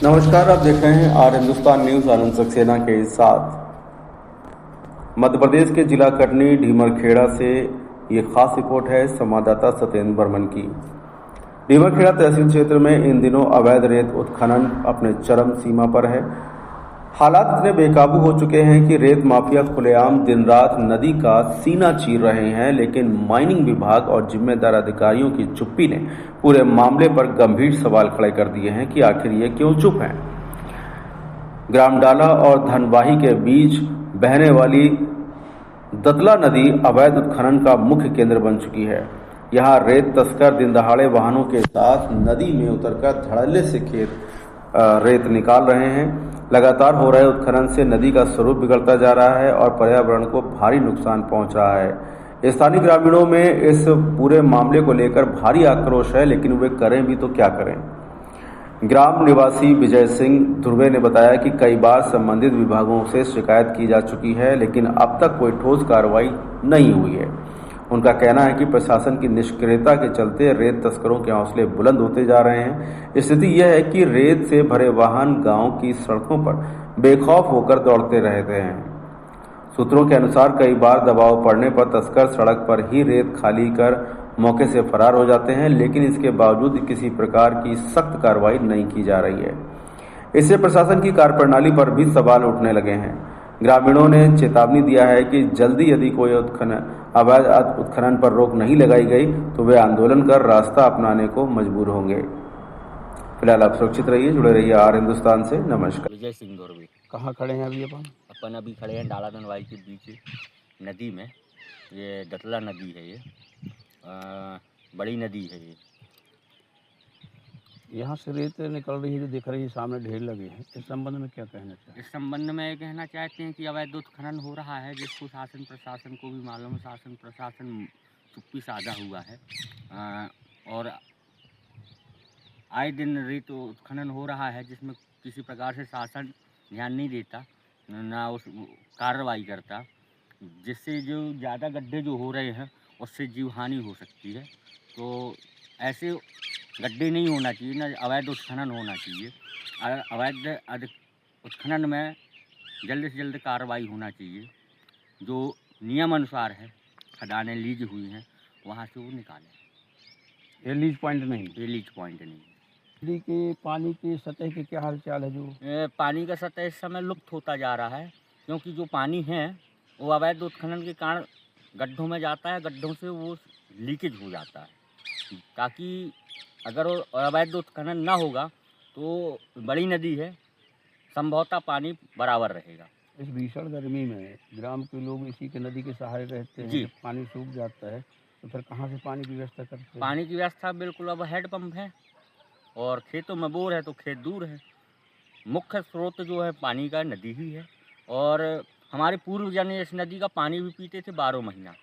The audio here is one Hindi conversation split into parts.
नमस्कार, आप देख रहे हैं आर हिंदुस्तान न्यूज आनंद सक्सेना के साथ। मध्य प्रदेश के जिला कटनी ढीमरखेड़ा से ये खास रिपोर्ट है संवाददाता सत्येंद्र बर्मन की। ढीमरखेड़ा तहसील क्षेत्र में इन दिनों अवैध रेत उत्खनन अपने चरम सीमा पर है। हालात इतने बेकाबू हो चुके हैं कि रेत माफिया खुलेआम दिन रात नदी का सीना चीर रहे हैं, लेकिन माइनिंग विभाग और जिम्मेदार अधिकारियों की चुप्पी ने पूरे मामले पर गंभीर सवाल खड़े कर दिए हैं कि आखिर ये क्यों चुप हैं। ग्राम डाला और धनवाही के बीच बहने वाली दतला नदी अवैध उत्खनन का मुख्य केंद्र बन चुकी है। यहाँ रेत तस्कर दिन दहाड़े वाहनों के साथ नदी में उतरकर धड़ल्ले से रेत निकाल रहे हैं। लगातार हो रहे उत्खनन से नदी का स्वरूप बिगड़ता जा रहा है और पर्यावरण को भारी नुकसान पहुंच रहा है। स्थानीय ग्रामीणों में इस पूरे मामले को लेकर भारी आक्रोश है, लेकिन वे करें भी तो क्या करें। ग्राम निवासी विजय सिंह ध्रुवे ने बताया कि कई बार संबंधित विभागों से शिकायत की जा चुकी है, लेकिन अब तक कोई ठोस कार्रवाई नहीं हुई है। उनका कहना है कि प्रशासन की निष्क्रियता के चलते रेत तस्करों के हौसले बुलंद होते जा रहे हैं। स्थिति यह है कि रेत से भरे वाहन गांव की सड़कों पर बेखौफ होकर दौड़ते रहते हैं। सूत्रों के अनुसार कई बार दबाव पड़ने पर तस्कर सड़क पर ही रेत खाली कर मौके से फरार हो जाते हैं, लेकिन इसके बावजूद किसी प्रकार की सख्त कार्रवाई नहीं की जा रही है। इससे प्रशासन की कार्यप्रणाली पर भी सवाल उठने लगे हैं। ग्रामीणों ने चेतावनी दिया है कि जल्दी यदि कोई अवैध उत्खनन पर रोक नहीं लगाई गई तो वे आंदोलन कर रास्ता अपनाने को मजबूर होंगे। फिलहाल आप सुरक्षित रहिए, जुड़े रहिए आर हिंदुस्तान से। नमस्कार। विजय सिंह दौरवी। कहाँ खड़े हैं अभी अपन अभी खड़े हैं डाला धनवाई के बीच नदी में। ये दतला नदी है, ये बड़ी नदी है। ये यहाँ से रेत निकल रही है जो दिख रही है, सामने ढेर लगे हैं। इस संबंध में क्या कहना चाहिए? इस संबंध में कहना चाहते हैं कि अवैध उत्खनन हो रहा है, जिसको शासन प्रशासन को भी मालूम है। शासन प्रशासन चुप्पी साधा हुआ है और आए दिन रेत उत्खनन हो रहा है, जिसमें किसी प्रकार से शासन ध्यान नहीं देता, ना उस कार्रवाई करता, जिससे जो ज़्यादा गड्ढे जो हो रहे हैं उससे जीव हानि हो सकती है। तो ऐसे गड्ढे नहीं होना चाहिए, ना अवैध उत्खनन होना चाहिए। अवैध उत्खनन में जल्द से जल्द कार्रवाई होना चाहिए। जो नियम अनुसार है, खदानें लीज हुई हैं, वहाँ से वो निकालें। ये लीज पॉइंट नहीं? ये लीज पॉइंट नहीं। नदी के पानी की सतह के क्या हाल चाल है? जो पानी का सतह इस समय लुप्त होता जा रहा है, क्योंकि जो पानी है वो अवैध उत्खनन के कारण गड्ढों में जाता है। गड्ढों से वो लीकेज हो जाता है, ताकि अगर अवैध उत्खनन ना होगा तो बड़ी नदी है, संभवतः पानी बराबर रहेगा। इस भीषण गर्मी में ग्राम के लोग इसी के नदी के सहारे रहते हैं। जब पानी सूख जाता है तो फिर कहाँ से पानी की व्यवस्था करते हैं? पानी की व्यवस्था बिल्कुल अब हैंड पंप है, और खेतों में बोर है तो खेत दूर है। मुख्य स्रोत जो है पानी का नदी ही है। और हमारे पूर्वजन इस नदी का पानी भी पीते थे 12 महीना,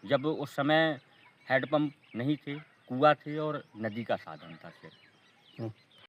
जब उस समय हैंडपम्प नहीं थे, कुआं थे और नदी का साधन था सिर्फ।